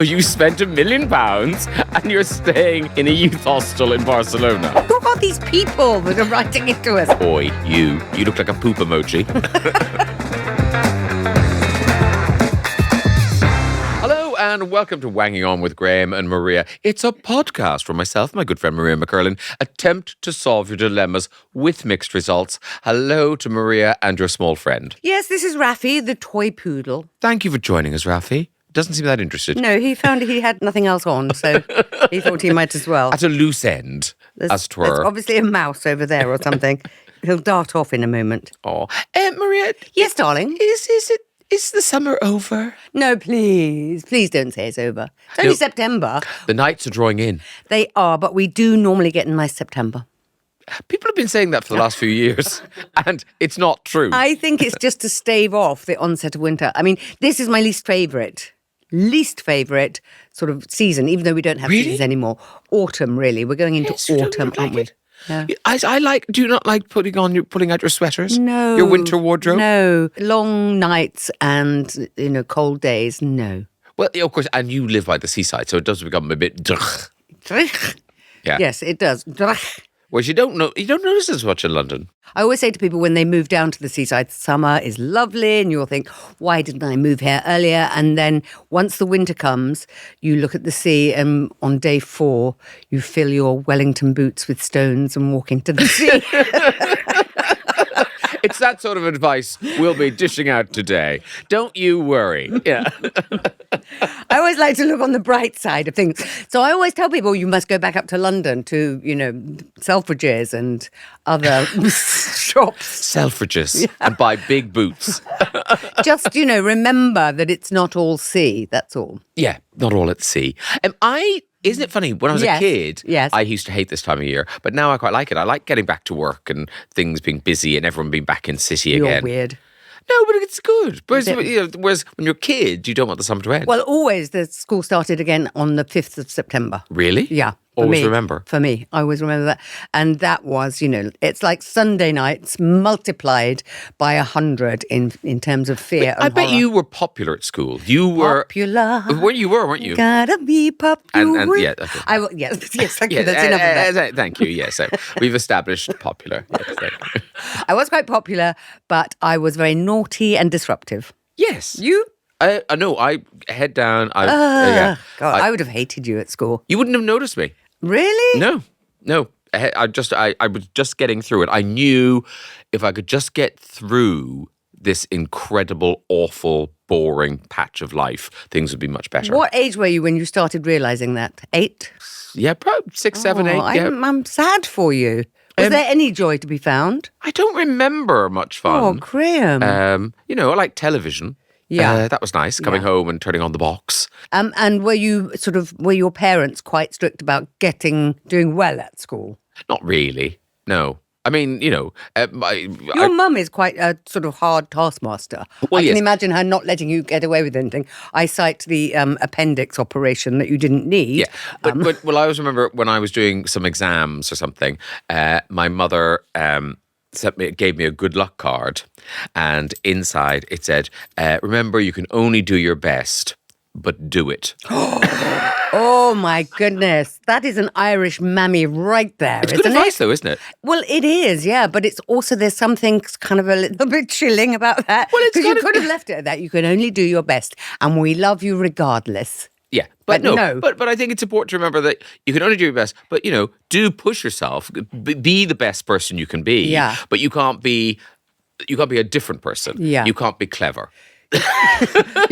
You spent £1 million and you're staying in a youth hostel in Barcelona. Who are these people that are writing it to us? Boy, you look like a poop emoji. Hello and welcome to Wanging On with Graham and Maria. It's a podcast from myself, my good friend Maria McCurlin. Attempt to solve your dilemmas with mixed results. Hello to Maria and your small friend. Yes, this is Rafi, the toy poodle. Thank you for joining us, Rafi. Doesn't seem that interested. No, he found he had nothing else on, so he thought he might as well. At a loose end, as it were. There's obviously a mouse over there or something. He'll dart off in a moment. Oh, Maria. Yes, darling. Is the summer over? No, please. Please don't say it's over. It's only September. The nights are drawing in. They are, but we do normally get a nice September. People have been saying that for the last few years, and it's not true. I think it's just to stave off the onset of winter. I mean, this is my least favourite sort of season, even though we don't have seasons anymore. Autumn, really. We're going into autumn, aren't we? Yeah. Do you not like putting out your sweaters? No. Your winter wardrobe? No. Long nights and, cold days, no. Well, of course, and you live by the seaside, so it does become a bit drch. Yeah. Yes, it does. Whereas you don't notice as much in London. I always say to people when they move down to the seaside, summer is lovely, and you'll think, why didn't I move here earlier? And then once the winter comes, you look at the sea, and on day 4, you fill your Wellington boots with stones and walk into the sea. It's that sort of advice we'll be dishing out today. Don't you worry. Yeah. I always like to look on the bright side of things. So I always tell people you must go back up to London to, Selfridges and other shops. Selfridges and buy big boots. Just, remember that it's not all sea, that's all. Yeah, not all at sea. Isn't it funny? When I was a kid, I used to hate this time of year, but now I quite like it. I like getting back to work and things being busy and everyone being back in city again. You're weird. No, but it's good. Whereas when you're a kid, you don't want the summer to end. Well, always the school started again on the 5th of September. Really? Yeah. Always remember. For me, I always remember that. And that was, it's like Sunday nights multiplied by 100 in terms of fear and I bet horror. you were popular at school. You were... Popular. Well, you were, weren't you? Gotta be popular. Yeah. Okay. Yes, thank you. That's enough of that. Thank you, yes. So we've established popular. I was quite popular, but I was very naughty and disruptive. Yes. You? I know. I head down. God, I would have hated you at school. You wouldn't have noticed me. Really? No. I was just getting through it. I knew if I could just get through this incredible, awful, boring patch of life, things would be much better. What age were you when you started realising that? 8? Yeah, probably 6, 7, 8. Yeah. I'm sad for you. Was there any joy to be found? I don't remember much fun. Oh, Graham. I like television. Yeah. That was nice, coming home and turning on the box. And were your parents quite strict about doing well at school? Not really, no. I mean, your mum is quite a sort of hard taskmaster. Well, I can imagine her not letting you get away with anything. I cite the appendix operation that you didn't need. Yeah, but I always remember when I was doing some exams or something, my mother... gave me a good luck card, and inside it said, remember, you can only do your best, but do it. Oh my goodness. That is an Irish mammy right there, It's good advice though, isn't it? Well, it is, yeah, but it's also, there's something kind of a little bit chilling about that. Well, because you could have left it at that. You can only do your best, and we love you regardless. Yeah, but I think it's important to remember that you can only do your best, but do push yourself, be the best person you can be. Yeah. But you can't be a different person. Yeah. You can't be clever.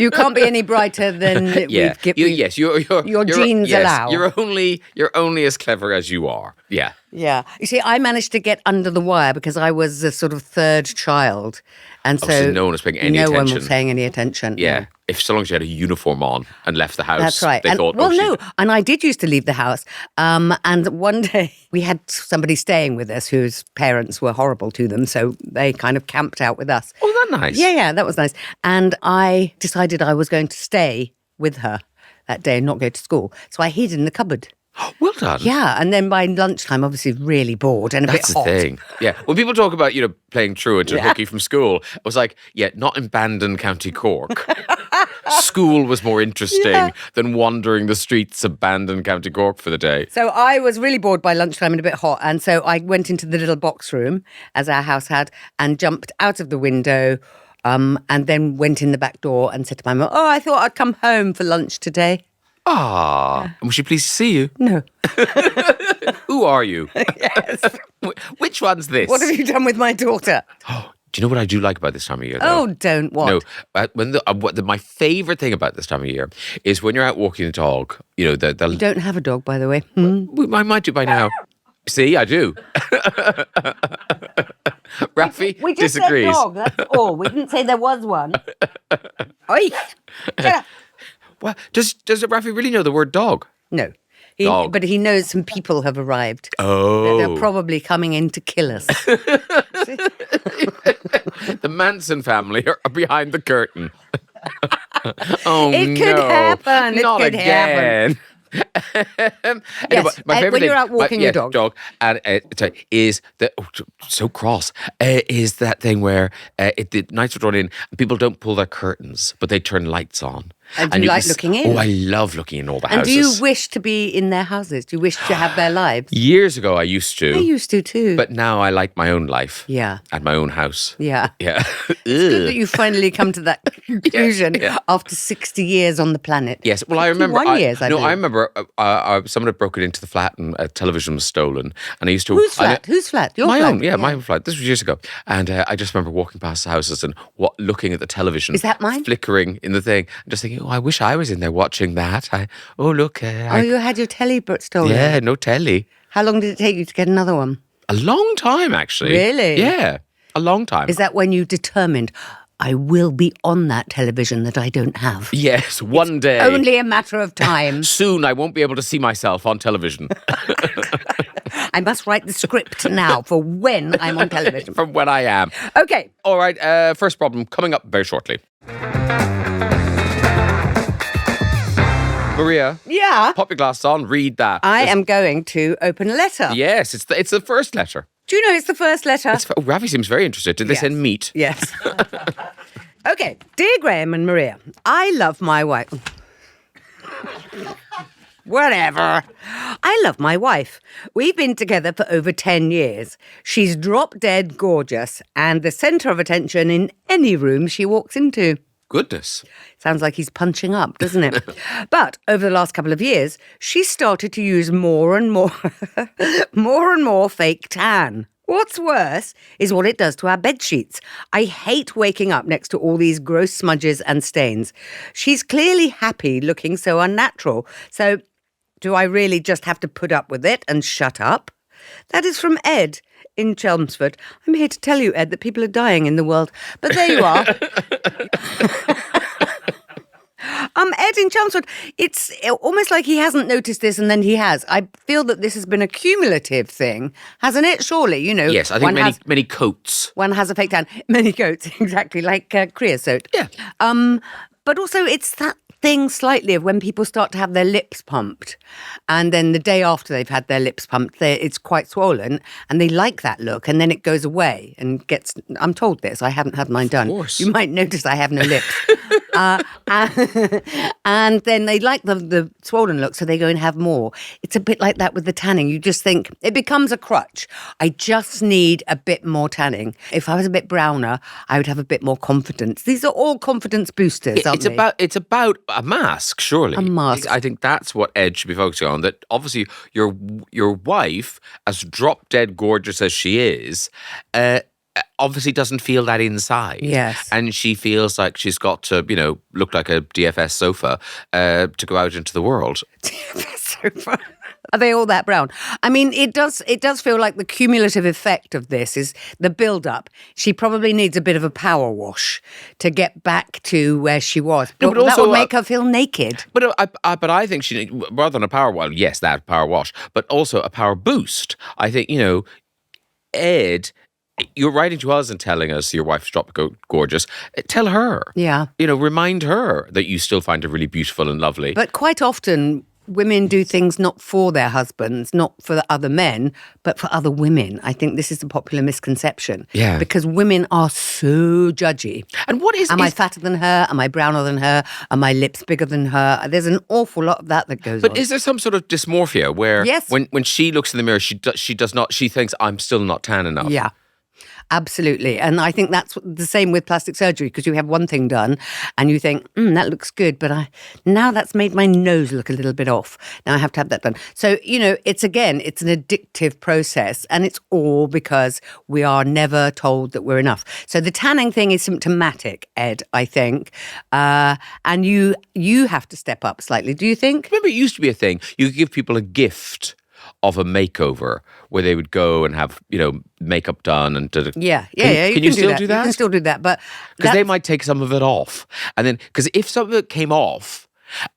You can't be any brighter than your genes allow. You're only as clever as you are. Yeah. Yeah. You see, I managed to get under the wire because I was a sort of third child. And so no one was paying any attention. No one was paying any attention. Yeah. So long as you had a uniform on and left the house. That's right. They thought, and I did used to leave the house. And one day we had somebody staying with us whose parents were horrible to them. So they kind of camped out with us. Oh, that's nice. Yeah, that was nice. And I decided I was going to stay with her that day and not go to school. So I hid in the cupboard. Well done. Yeah, and then by lunchtime, obviously really bored and a bit hot. That's the thing. Yeah, when people talk about, playing truant and hooky from school, I was like, not in Bandon, County Cork. school was more interesting than wandering the streets of Bandon, County Cork for the day. So I was really bored by lunchtime and a bit hot. And so I went into the little box room, as our house had, and jumped out of the window and then went in the back door and said to my mum, "Oh, I thought I'd come home for lunch today." Ah, and was she pleased to see you? No. Who are you? Yes. Which one's this? What have you done with my daughter? Do you know what I do like about this time of year, Oh, though? don't what? No, my favourite thing about this time of year is when you're out walking the dog. You know, You don't have a dog, by the way. I might do by now. See, I do. Rafi We just disagrees. said dog, that's all. We didn't say there was one. Oi! Get up. Well, does Rafi really know the word dog? No. Dog. But he knows some people have arrived. Oh. They're probably coming in to kill us. The Manson family are behind the curtain. Oh, It could no. happen. It Not could again. happen. Yes, when you're out walking your dog. And is that so cross? Is that thing where the nights are drawn in and people don't pull their curtains, but they turn lights on. And do you like looking in? Oh, I love looking in all the And houses. do you wish to be in their houses? Do you wish to have their lives? Years ago, I used to. I used to too. But now I like my own life. Yeah. At my own house. Yeah. Yeah. It's good that you finally come to that conclusion after 60 years on the planet. Yes, well, I remember. 61 years, I no, believe. I remember. Someone had broken into the flat and a television was stolen, and I used to. Whose flat? Whose flat? Your my flat? own, yeah, my own flat. This was years ago, and I just remember walking past the houses and looking at the television. Is that mine? Flickering in the thing, and just thinking, oh, I wish I was in there watching that. Look. You had your telly stolen? Yeah, no telly. How long did it take you to get another one? A long time, actually. Really? Yeah, a long time. Is that when you determined, I will be on that television that I don't have? Yes, one day. Only a matter of time. Soon I won't be able to see myself on television. I must write the script now for when I'm on television. From when I am. Okay. All right, first problem coming up very shortly. Maria, Yeah. pop your glasses on, read that. I am going to open a letter. Yes, it's the first letter. Do you know it's the first letter? Ravi seems very interested. Did they Yes. send meat? Yes. Okay. Dear Graham and Maria, I love my wife. Whatever. I love my wife. We've been together for over 10 years. She's drop dead gorgeous and the centre of attention in any room she walks into. Goodness. Sounds like he's punching up, doesn't it? But over the last couple of years, she's started to use more and more fake tan. What's worse is what it does to our bed sheets. I hate waking up next to all these gross smudges and stains. She's clearly happy looking so unnatural. So do I really just have to put up with it and shut up? That is from Ed in Chelmsford. I'm here to tell you, Ed, that people are dying in the world. But there you are. Ed in Chelmsford, it's almost like he hasn't noticed this and then he has. I feel that this has been a cumulative thing, hasn't it? Surely, you know. Yes, I think many coats. One has a fake tan. Many coats, exactly, like creosote. Yeah. But also it's that thing slightly of when people start to have their lips pumped and then the day after they've had their lips pumped, it's quite swollen and they like that look and then it goes away and gets, I'm told this, I haven't had mine done. Of course. You might notice I have no lips. And then they like the swollen look, so they go and have more. It's a bit like that with the tanning. You just think, it becomes a crutch. I just need a bit more tanning. If I was a bit browner, I would have a bit more confidence. These are all confidence boosters, aren't they? It's about a mask, surely. A mask. I think that's what Ed should be focusing on. That obviously your wife, as drop dead gorgeous as she is, obviously doesn't feel that inside. Yes. And she feels like she's got to, look like a DFS sofa to go out into the world. So fun. Are they all that brown? I mean, it does feel like the cumulative effect of this is the build-up. She probably needs a bit of a power wash to get back to where she was. No, but that also, would make her feel naked. But I think she needs, rather than a power wash, yes, that power wash, but also a power boost. I think, Ed, you're writing to us and telling us your wife's drop gorgeous. Tell her. Yeah. Remind her that you still find her really beautiful and lovely. But quite often, women do things not for their husbands, not for the other men, but for other women. I think this is a popular misconception. Yeah. Because women are so judgy. And what is... Am I fatter than her? Am I browner than her? Are my lips bigger than her? There's an awful lot of that goes on. But is there some sort of dysmorphia where Yes. when she looks in the mirror, she thinks, I'm still not tan enough? Yeah. Absolutely. And I think that's the same with plastic surgery, because you have one thing done and you think, that looks good, but now that's made my nose look a little bit off. Now I have to have that done. So, it's an addictive process, and it's all because we are never told that we're enough. So the tanning thing is symptomatic, Ed, I think. And you have to step up slightly, do you think? Remember, it used to be a thing. You could give people a gift of a makeover where they would go and have, makeup done and Yeah. Can you still do that? You can still do that, but because they might take some of it off, and then because if some of it came off,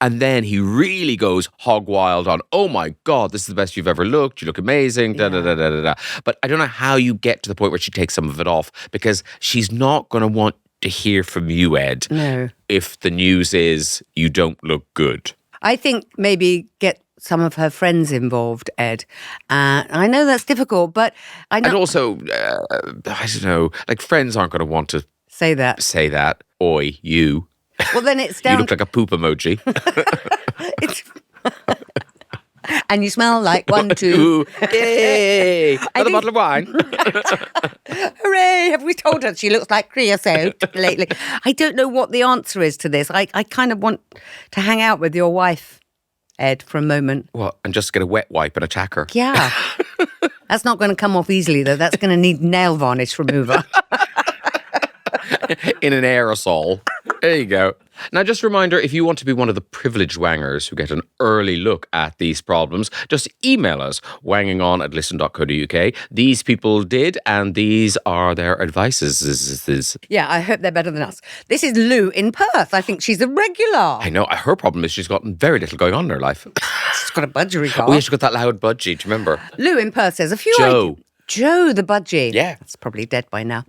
and then he really goes hog wild on, oh my God, this is the best you've ever looked. You look amazing. Da da da da da da. But I don't know how you get to the point where she takes some of it off, because she's not going to want to hear from you, Ed. No. If the news is you don't look good. I think maybe get some of her friends involved, Ed. I know that's difficult, but I know... And also, I don't know, like friends aren't going to want to say that. Oi, you. Well, then it's down... You look like a poop emoji. And you smell like 1, 2. Ooh, yay! Another bottle of wine. Hooray! Have we told her she looks like creosote lately? I don't know what the answer is to this. I kind of want to hang out with your wife, Ed, for a moment. What? And just get a wet wipe and attack her? Yeah. That's not going to come off easily, though. That's going to need nail varnish remover. In an aerosol. There you go. Now, just a reminder, if you want to be one of the privileged wangers who get an early look at these problems, just email us, wangingon@listen.co.uk. These people did, and these are their advices. Yeah, I hope they're better than us. This is Lou in Perth. I think she's a regular. I know. Her problem is she's got very little going on in her life. She's got a budgery car. Oh, yeah, she's got that loud budgie. Do you remember? Lou in Perth says a few... Joe, the budgie. Yeah. That's probably dead by now.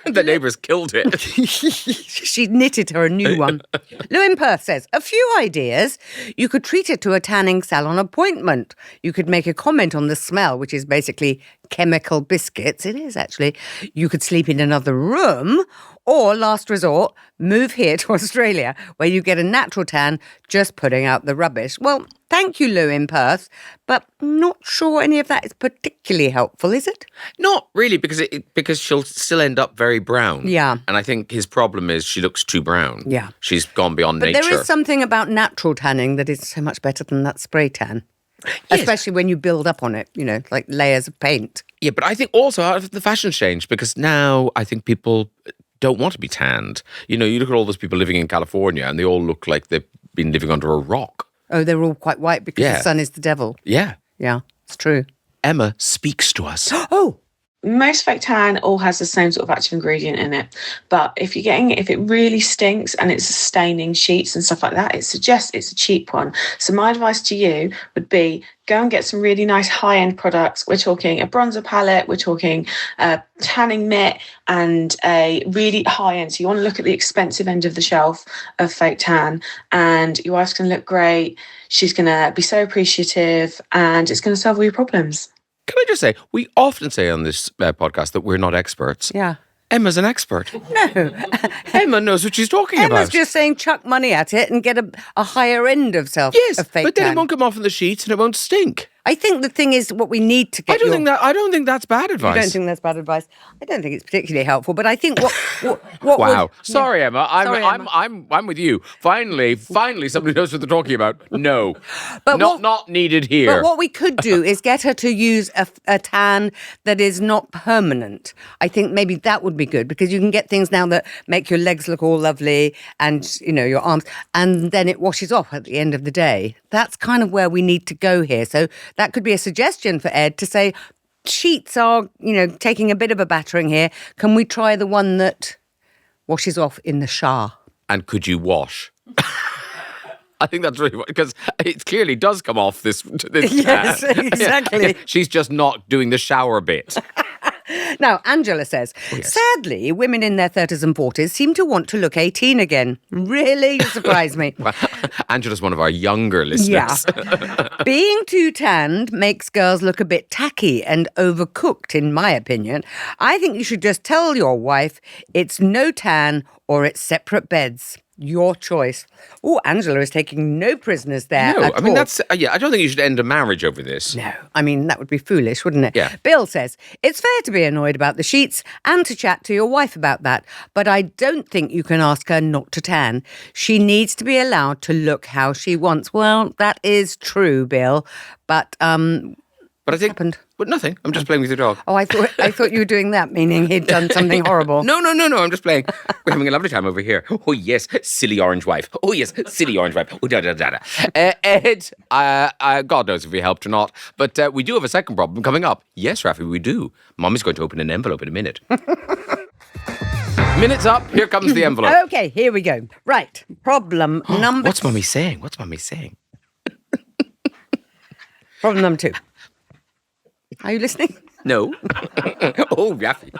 The neighbours killed it. She knitted her a new one. Lou in Perth says, a few ideas. You could treat it to a tanning salon appointment. You could make a comment on the smell, which is basically chemical biscuits. It is, actually. You could sleep in another room, or, last resort, move here to Australia, where you get a natural tan just putting out the rubbish. Well, thank you, Lou in Perth, but not sure any of that is particularly helpful, is it? Not really, because she'll still end up very brown. Yeah. And I think his problem is she looks too brown. Yeah. She's gone beyond nature. But there is something about natural tanning that is so much better than that spray tan. Yes. Especially when you build up on it, like layers of paint. Yeah, but I think also the fashion's changed, because now I think people don't want to be tanned. You look at all those people living in California and they all look like they've been living under a rock. Oh, they're all quite white because the sun is the devil. Yeah. Yeah, it's true. Emma speaks to us. Oh! Most fake tan all has the same sort of active ingredient in it. But if it really stinks and it's staining sheets and stuff like that, it suggests it's a cheap one. So my advice to you would be go and get some really nice high-end products. We're talking a bronzer palette, we're talking a tanning mitt, and a really high-end. So you want to look at the expensive end of the shelf of fake tan, and your wife's going to look great. She's going to be so appreciative, and it's going to solve all your problems. Can I just say, we often say on this podcast that we're not experts. Yeah. Emma's an expert. No. Emma knows what she's talking about. Emma's just saying chuck money at it and get a higher end of Yes, of fake but then tan. it won't come off in the sheets and it won't stink. I think the thing is what we need to get. I don't think that's bad advice. You don't think that's bad advice? I don't think it's particularly helpful, but I think what Wow. would, Sorry, Emma. Sorry, Emma. I'm with you. Finally somebody knows what they're talking about. No. But not needed here. But what we could do is get her to use a tan that is not permanent. I think maybe that would be good, because you can get things now that make your legs look all lovely and, your arms, and then it washes off at the end of the day. That's kind of where we need to go here. So that could be a suggestion for Ed to say, sheets are, taking a bit of a battering here. Can we try the one that washes off in the shower? And could you wash? I think that's really, because it clearly does come off this Yes, exactly. She's just not doing the shower bit. Now, Angela says, sadly, women in their 30s and 40s seem to want to look 18 again. Really? You surprise me. Well, Angela's one of our younger listeners. Yeah. Being too tanned makes girls look a bit tacky and overcooked, in my opinion. I think you should just tell your wife it's no tan or it's separate beds. Your choice. Oh, Angela is taking no prisoners there. No, at I mean, all. that's, I don't think you should end a marriage over this. No, I mean, that would be foolish, wouldn't it? Yeah. Bill says, it's fair to be annoyed about the sheets and to chat to your wife about that, but I don't think you can ask her not to tan. She needs to be allowed to look how she wants. Well, that is true, Bill, but But I think, happened? but nothing. I'm just playing with your dog. Oh, I thought you were doing that, meaning he'd done something horrible. No. I'm just playing. We're having a lovely time over here. Oh, yes, silly orange wife. Oh, yes, silly orange wife. Oh, da. Ed, God knows if we helped or not. But we do have a second problem coming up. Yes, Rafi, we do. Mommy's going to open an envelope in a minute. Minute's up. Here comes the envelope. Okay, here we go. Right, problem number... What's Mummy saying? Problem number 2. Are you listening? No. Oh, Rafi.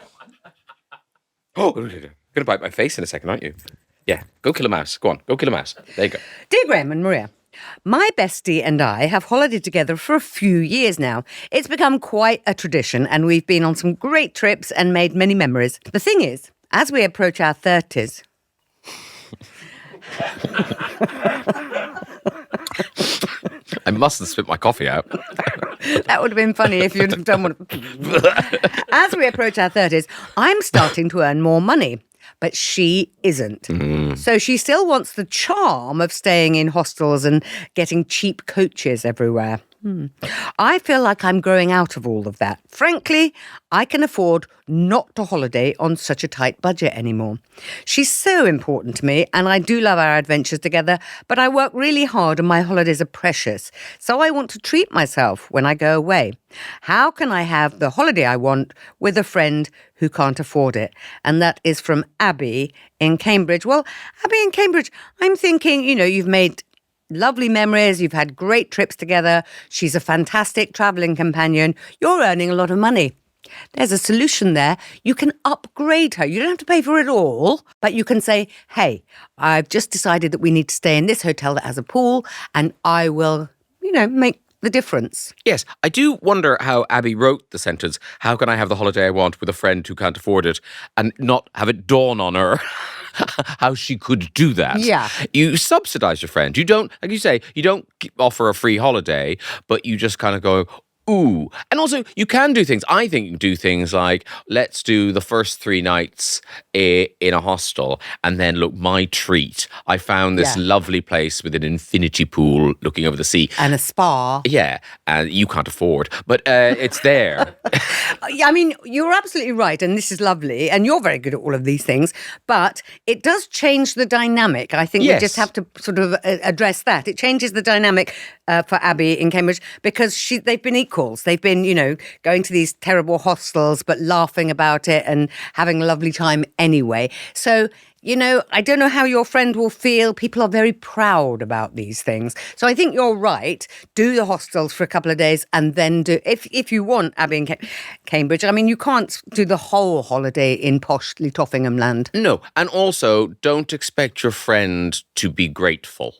Oh, you're going to bite my face in a second, aren't you? Yeah, go kill a mouse. Go on, go kill a mouse. There you go. Dear Graham and Maria, my bestie and I have holidayed together for a few years now. It's become quite a tradition and we've been on some great trips and made many memories. The thing is, as we approach our 30s... I mustn't spit my coffee out. That would have been funny if you'd have done one. As we approach our 30s, I'm starting to earn more money, but she isn't. So she still wants the charm of staying in hostels and getting cheap coaches everywhere. I feel like I'm growing out of all of that. Frankly, I can afford not to holiday on such a tight budget anymore. She's so important to me and I do love our adventures together, but I work really hard and my holidays are precious. So I want to treat myself when I go away. How can I have the holiday I want with a friend who can't afford it? And that is from Abby in Cambridge. Well, Abby in Cambridge, I'm thinking, you've made lovely memories. You've had great trips together. She's a fantastic travelling companion. You're earning a lot of money. There's a solution there. You can upgrade her. You don't have to pay for it all, but you can say, hey, I've just decided that we need to stay in this hotel that has a pool and I will, make the difference. Yes, I do wonder how Abby wrote the sentence, how can I have the holiday I want with a friend who can't afford it, and not have it dawn on her how she could do that. Yeah. You subsidize your friend. You don't, like you say, you don't offer a free holiday, but you just kind of go, ooh. And also, you can do things. I think you can do things like, let's do the first 3 nights in a hostel. And then, look, my treat. I found this lovely place with an infinity pool looking over the sea. And a spa. Yeah, and you can't afford, but it's there. I mean, you're absolutely right, and this is lovely, and you're very good at all of these things, but it does change the dynamic. I think we just have to sort of address that. It changes the dynamic for Abby in Cambridge because they've been equals. They've been, going to these terrible hostels, but laughing about it and having a lovely time anyway. So, I don't know how your friend will feel. People are very proud about these things. So I think you're right. Do the hostels for a couple of days and then if you want, Abby in Cambridge, I mean, you can't do the whole holiday in posh Toffingham land. No, and also don't expect your friend to be grateful.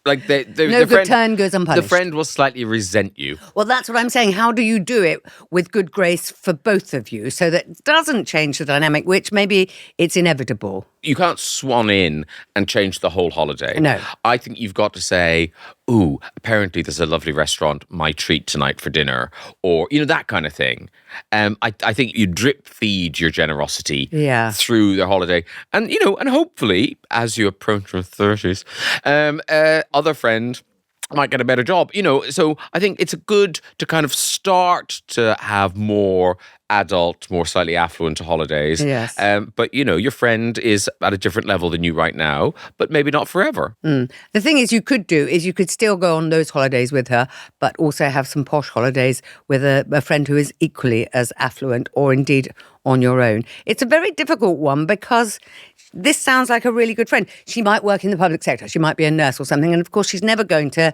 Like no the good friend, turn goes unpunished. The friend will slightly resent you. Well, that's what I'm saying. How do you do it with good grace for both of you so that it doesn't change the dynamic, which maybe it's inevitable? You can't swan in and change the whole holiday. No. I think you've got to say, ooh, apparently there's a lovely restaurant, my treat tonight for dinner, or, that kind of thing. I think you drip feed your generosity through the holiday. And, and hopefully, as you approach your 30s, other friend might get a better job, So I think it's good to kind of start to have more adult, more slightly affluent holidays. Yes. But, your friend is at a different level than you right now, but maybe not forever. The thing is, you could still go on those holidays with her, but also have some posh holidays with a friend who is equally as affluent or indeed on your own. It's a very difficult one because this sounds like a really good friend. She might work in the public sector. She might be a nurse or something. And of course, she's never going to,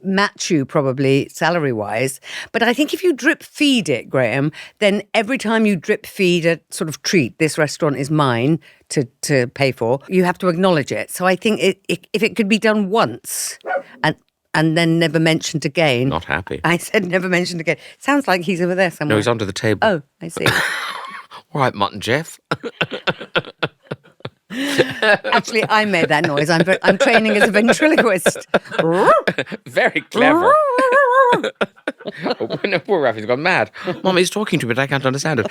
match you probably salary-wise. But I think if you drip feed it, Graham, then every time you drip feed a sort of treat, this restaurant is mine to pay for, you have to acknowledge it. So I think if it could be done once and then never mentioned again. Not happy. I said never mentioned again. Sounds like he's over there somewhere. No, he's under the table. Oh, I see. All right, Mutt and Jeff. Actually, I made that noise. I'm training as a ventriloquist. Very clever. Poor Rafi's gone mad. Mum, he's talking to me, but I can't understand it.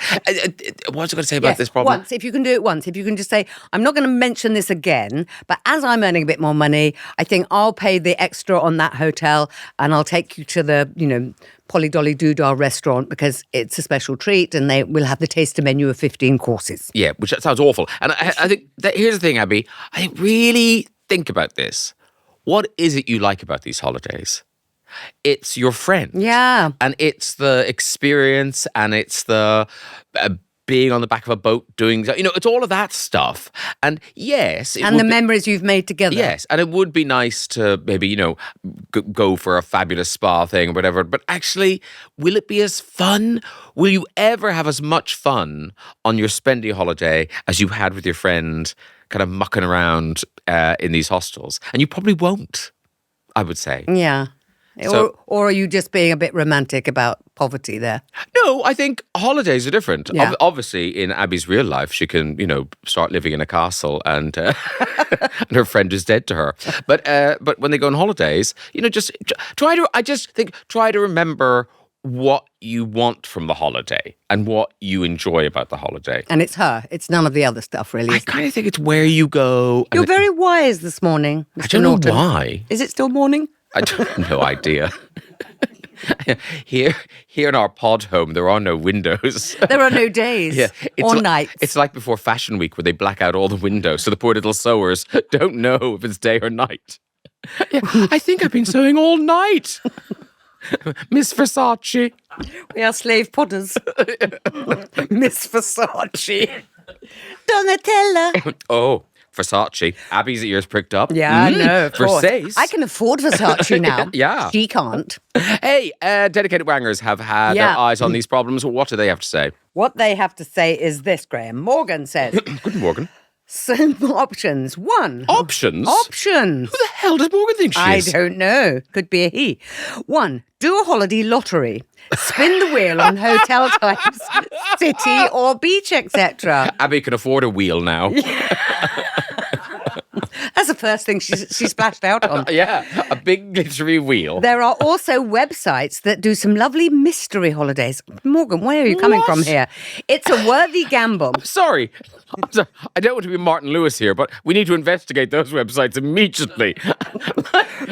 What was I going to say about this problem? Once, if you can do it once, if you can just say, I'm not going to mention this again, but as I'm earning a bit more money, I think I'll pay the extra on that hotel and I'll take you to the, Polly Dolly Doodah restaurant because it's a special treat and they will have the taster menu of 15 courses. Yeah, which sounds awful. And I think here's the thing, Abby. I really think about this. What is it you like about these holidays? It's your friend. Yeah. And it's the experience and it's the being on the back of a boat doing, it's all of that stuff. And yes. And the memories you've made together. Yes. And it would be nice to maybe, go for a fabulous spa thing or whatever. But actually, will it be as fun? Will you ever have as much fun on your spendy holiday as you had with your friend kind of mucking around in these hostels? And you probably won't, I would say. Yeah. So, or are you just being a bit romantic about poverty there? No, I think holidays are different. Yeah. Obviously, in Abby's real life, she can, start living in a castle and, and her friend is dead to her. But when they go on holidays, just try to remember what you want from the holiday and what you enjoy about the holiday. And it's her. It's none of the other stuff, really. I kind of think it's where you go. You're very wise this morning, Mr. I don't Norton. know why. Is it still morning? I have no idea. Here in our pod home, there are no windows. There are no days or nights. It's like before Fashion Week where they black out all the windows so the poor little sewers don't know if it's day or night. Yeah, I think I've been sewing all night. Miss Versace. We are slave potters. Miss Versace. Donatella. Oh, Versace. Abby's ears pricked up. Yeah, no, of course. Versace. I can afford Versace now. Yeah. She can't. Hey, dedicated wangers have had their eyes on these problems. What do they have to say? What they have to say is this, Graham. Morgan says. Good Morgan. Some options. One. Options? Options. Who the hell does Morgan think she is? I don't know. Could be a he. One. Do a holiday lottery. Spin the wheel on hotel types, city or beach, etc. Abby can afford a wheel now. That's the first thing she splashed out on. Yeah, a big glittery wheel. There are also websites that do some lovely mystery holidays. Morgan, where are you coming from here? It's a worthy gamble. Sorry. I don't want to be Martin Lewis here, but we need to investigate those websites immediately.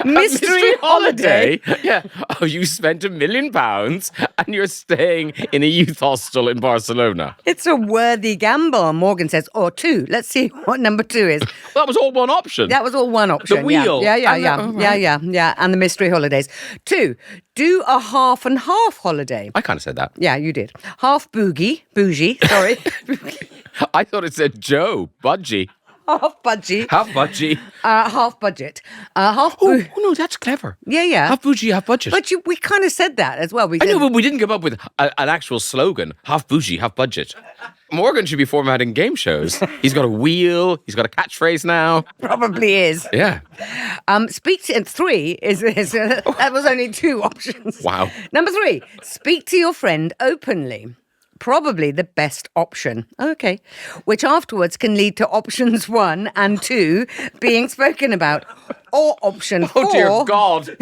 Mystery holiday? Yeah. Oh, you spent £1 million and you're staying in a youth hostel in Barcelona. It's a worthy gamble, Morgan says. Or two. Let's see what number 2 is. Well, that was all one option. That was all one option. The wheel. Yeah. And the mystery holidays. 2, do a half and half holiday. I kind of said that. Yeah, you did. Half bougie, sorry. I thought it said Joe, Budgie. Half budgie. Half budgie. Half budget. Half Oh, no, that's clever. Yeah. Half bougie, half budget. But we kind of said that as well. I know, but we didn't come up with an actual slogan. Half bougie, half budget. Morgan should be formatting game shows. He's got a wheel. He's got a catchphrase now. Probably is. Yeah. Speak to 3 is that was only 2 options. Wow. Number 3, speak to your friend openly. Probably the best option. Okay. Which afterwards can lead to options 1 and 2 being spoken about. Or option 4. Oh, dear God.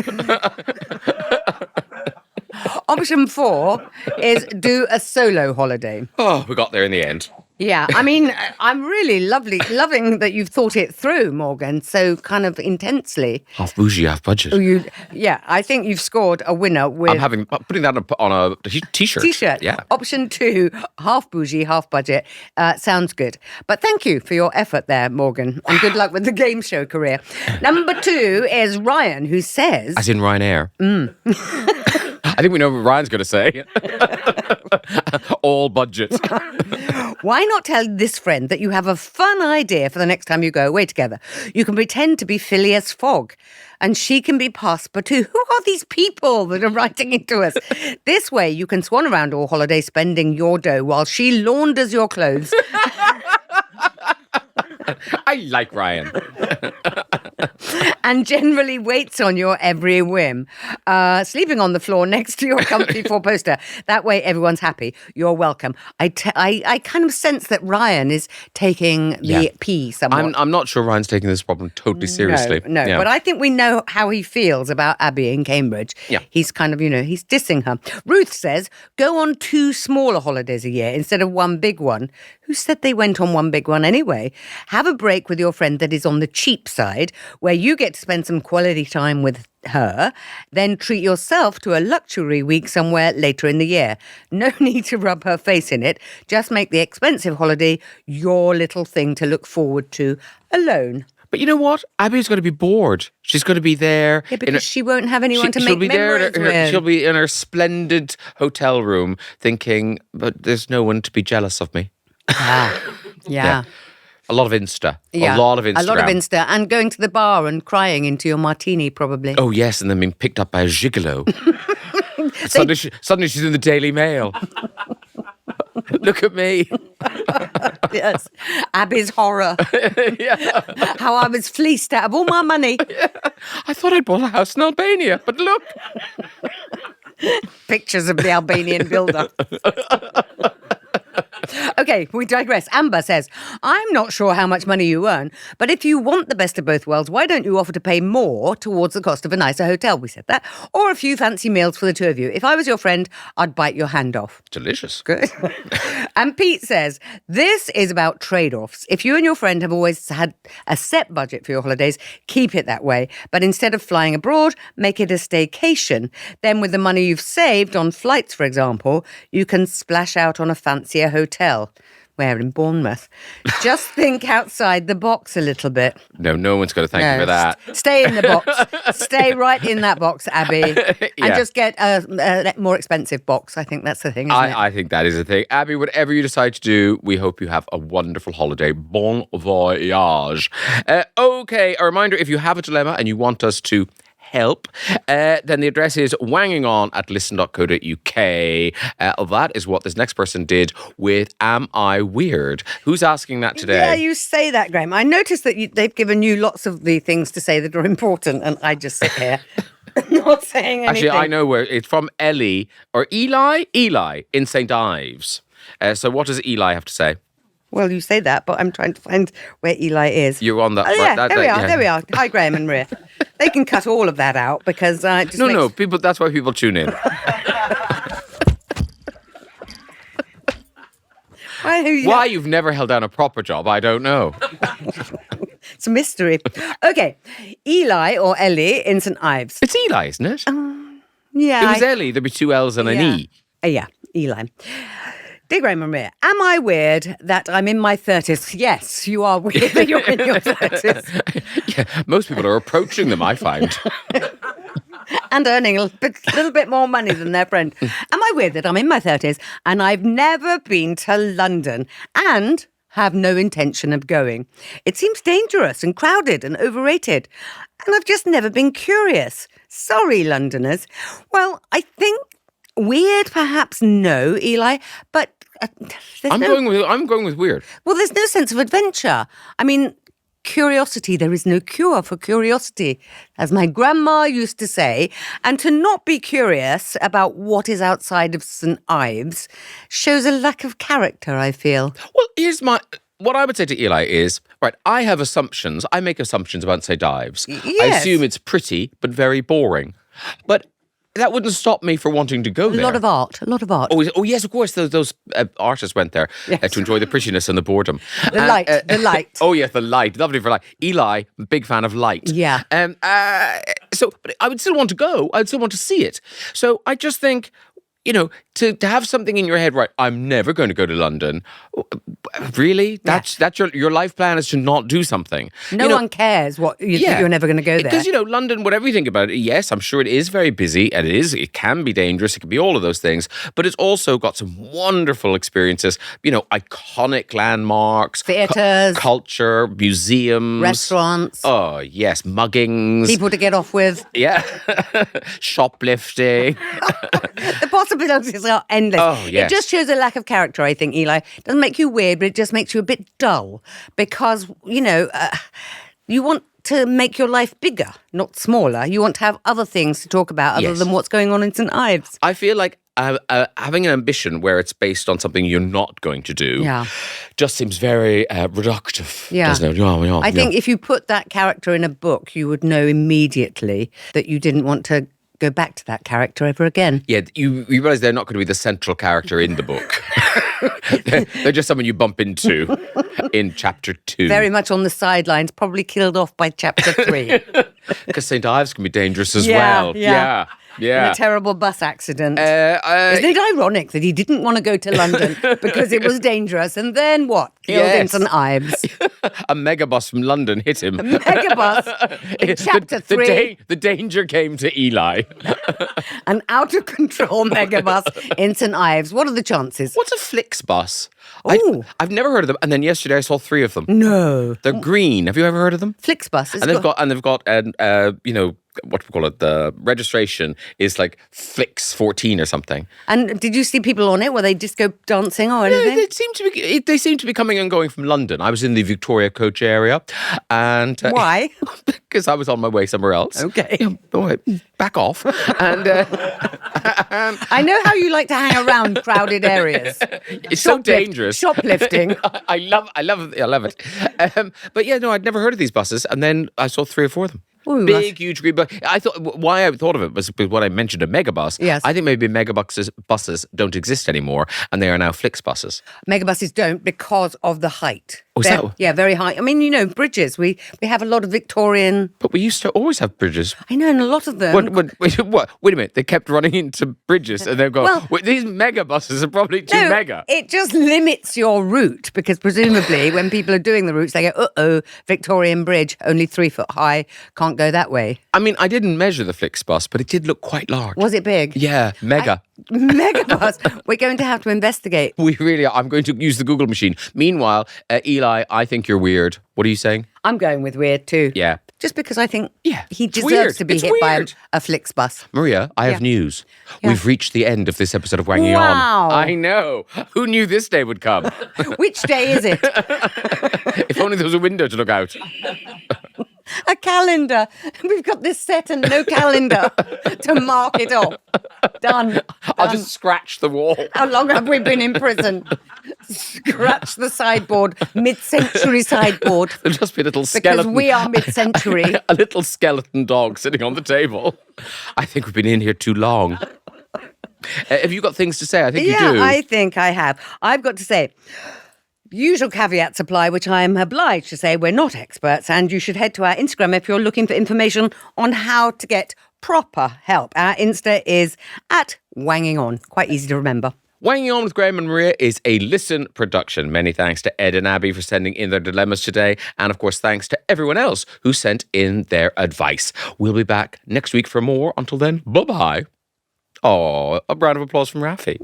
Option 4 is do a solo holiday. Oh, we got there in the end. Yeah, I mean, I'm really loving that you've thought it through, Morgan, so kind of intensely. Half bougie, half budget. I think you've scored a winner with... I'm putting that on a t-shirt. T-shirt. Yeah. Option 2, half bougie, half budget. Sounds good. But thank you for your effort there, Morgan, and good luck with the game show career. Number 2 is Ryan, who says... As in Ryanair. I think we know what Ryan's going to say. All budget. Why not tell this friend that you have a fun idea for the next time you go away together? You can pretend to be Phileas Fogg. and she can be Passepartout. Who are these people that are writing into us? This way, you can swan around all holiday spending your dough while she launders your clothes. I like Ryan. And generally waits on your every whim. Sleeping on the floor next to your comfy four-poster. That way everyone's happy. You're welcome. I kind of sense that Ryan is taking the pee somewhat. I'm not sure Ryan's taking this problem totally seriously. No, Yeah. but I think we know how he feels about Abby in Cambridge. Yeah. He's kind of, he's dissing her. Ruth says, go on 2 smaller holidays a year instead of 1 big one. Who said they went on 1 big one anyway? Have a break with your friend that is on the cheap side, where you get to spend some quality time with her, then treat yourself to a luxury week somewhere later in the year. No need to rub her face in it. Just make the expensive holiday your little thing to look forward to alone. But you know what? Abby's going to be bored. She's going to be there. Yeah, because she won't have anyone to make memories with. She'll be in her splendid hotel room thinking, but there's no one to be jealous of me. Yeah. A lot of Insta. Yeah. A lot of Instagram. A lot of Insta. And going to the bar and crying into your martini, probably. Oh, yes, and then being picked up by a gigolo. Suddenly she's in the Daily Mail. Look at me. Yes. Abby's horror. Yeah. How I was fleeced out of all my money. Yeah. I thought I'd bought a house in Albania, but look. Pictures of the Albanian builder. Okay, we digress. Amber says, I'm not sure how much money you earn, but if you want the best of both worlds, why don't you offer to pay more towards the cost of a nicer hotel? We said that. Or a few fancy meals for the 2 of you. If I was your friend, I'd bite your hand off. Delicious. Good. And Pete says, this is about trade-offs. If you and your friend have always had a set budget for your holidays, keep it that way. But instead of flying abroad, make it a staycation. Then with the money you've saved on flights, for example, you can splash out on a fancier hotel. Where? In Bournemouth. Just think outside the box a little bit. No one's going to thank you for that. Stay in the box. Stay right in that box, Abby. And just get a more expensive box. I think that's the thing, isn't it? I think that is the thing. Abby, whatever you decide to do, we hope you have a wonderful holiday. Bon voyage. Okay, a reminder, if you have a dilemma and you want us to help, then the address is wangingon@listen.co.uk. That is what this next person did with Am I Weird? Who's asking that today? Yeah, you say that, Graham. I noticed that they've given you lots of the things to say that are important, and I just sit here not saying anything. Actually, I know where it's from. Ellie or Eli in St. Ives. So what does Eli have to say? Well, you say that, but I'm trying to find where Eli is. You're on that. Oh, yeah, right, there we are. Hi, Graham and Maria. They can cut all of that out because it just No, people. That's why people tune in. Why you've never held down a proper job, I don't know. It's a mystery. Okay, Eli or Ellie in St. Ives. It's Eli, isn't it? Yeah. It was Ellie. There'd be 2 L's and an E. Yeah, Eli. Dear Graham and Maria, am I weird that I'm in my 30s? Yes, you are weird that you're in your 30s. Yeah, most people are approaching them, I find. And earning a little bit more money than their friend. Am I weird that I'm in my 30s and I've never been to London and have no intention of going? It seems dangerous and crowded and overrated. And I've just never been curious. Sorry, Londoners. Well, I think weird, perhaps no, Eli, but I'm going with weird. Well, there's no sense of adventure. I mean, curiosity, there is no cure for curiosity, as my grandma used to say. And to not be curious about what is outside of St. Ives shows a lack of character, I feel. Well, what I would say to Eli is, right, I have assumptions. I make assumptions about St. Ives. Yes. I assume it's pretty, but very boring. But that wouldn't stop me for wanting to go there. A lot of art. Oh yes, of course. Those artists went there to enjoy the prettiness and the boredom. The light. Oh yes, the light. Lovely for light. Eli, big fan of light. Yeah. But I would still want to go. I'd still want to see it. So I just think, to have something in your head, right, I'm never going to go to London. Really? That's your life plan is to not do something. No one cares what you're never going to go there. Because, London, whatever you think about it, yes, I'm sure it is very busy, and it can be dangerous, it can be all of those things, but it's also got some wonderful experiences, iconic landmarks, theatres, culture, museums, restaurants. Oh, yes, muggings. People to get off with. Yeah. Shoplifting. The possibilities are endless. Oh, yes. It just shows a lack of character, I think, Eli. It doesn't make you weird, but it just makes you a bit dull because, you want to make your life bigger, not smaller. You want to have other things to talk about other than what's going on in St Ives. I feel like having an ambition where it's based on something you're not going to do just seems very reductive, doesn't it? I think if you put that character in a book, you would know immediately that you didn't want to go back to that character ever again. Yeah, you realise they're not going to be the central character in the book. they're just someone you bump into in chapter 2. Very much on the sidelines, probably killed off by chapter 3. Because St Ives can be dangerous as well. Yeah. In a terrible bus accident. Isn't it ironic that he didn't want to go to London because it was dangerous, and then what? Killed in St Ives. A megabus from London hit him. A megabus in chapter 3. The danger came to Eli. An out-of-control megabus in St Ives. What are the chances? What's a Flixbus? I've never heard of them. And then yesterday I saw 3 of them. No. They're green. Have you ever heard of them? Flixbus. And they've got what we call it, the registration is like Flix 14 or something. And did you see people on it? Were they disco dancing or anything? They seem to be coming and going from London. I was in the Victoria Coach area, and why? Because I was on my way somewhere else. Okay, back off. And I know how you like to hang around crowded areas. It's so dangerous. Shoplifting. I love it. But yeah, no, I'd never heard of these buses, and then I saw 3 or 4 of them. Ooh, big, huge green bus. Why I thought of it was when I mentioned a megabus. Yes. I think maybe buses don't exist anymore, and they are now Flixbuses. Megabuses don't because of the height. Oh, is that? Yeah, very high. I mean, bridges. We have a lot of Victorian. But we used to always have bridges. I know, and a lot of them. What? Wait a minute. They kept running into bridges, and they're going, these megabuses are probably too mega. It just limits your route because presumably when people are doing the routes, they go, Victorian Bridge, only 3 foot high, can't go that way. I mean, I didn't measure the Flixbus, but it did look quite large. Was it big? Yeah, mega. Megabus. We're going to have to investigate. We really are. I'm going to use the Google machine. Meanwhile, Eli, I think you're weird. What are you saying? I'm going with weird too. Yeah. Just because I think he deserves weird. to be It's hit by weird. a Flixbus. Maria, I have news. Yeah. We've reached the end of this episode of Wanging Wow. On. I know. Who knew this day would come? Which day is it? If only there was a window to look out. A calendar. We've got this set and no calendar to mark it off. Done. I'll just scratch the wall. How long have we been in prison? Scratch the sideboard, mid-century sideboard. There'll just be a little skeleton. Because we are mid-century. A little skeleton dog sitting on the table. I think we've been in here too long. Have you got things to say? I think you do. Yeah, I think I have. I've got to say, usual caveats apply, which I am obliged to say we're not experts, and you should head to our Instagram if you're looking for information on how to get proper help. Our Insta is @WangingOn. Quite easy to remember. Wanging On with Graham and Maria is a Listen production. Many thanks to Ed and Abby for sending in their dilemmas today. And of course, thanks to everyone else who sent in their advice. We'll be back next week for more. Until then, bye-bye. Oh, a round of applause from Rafi.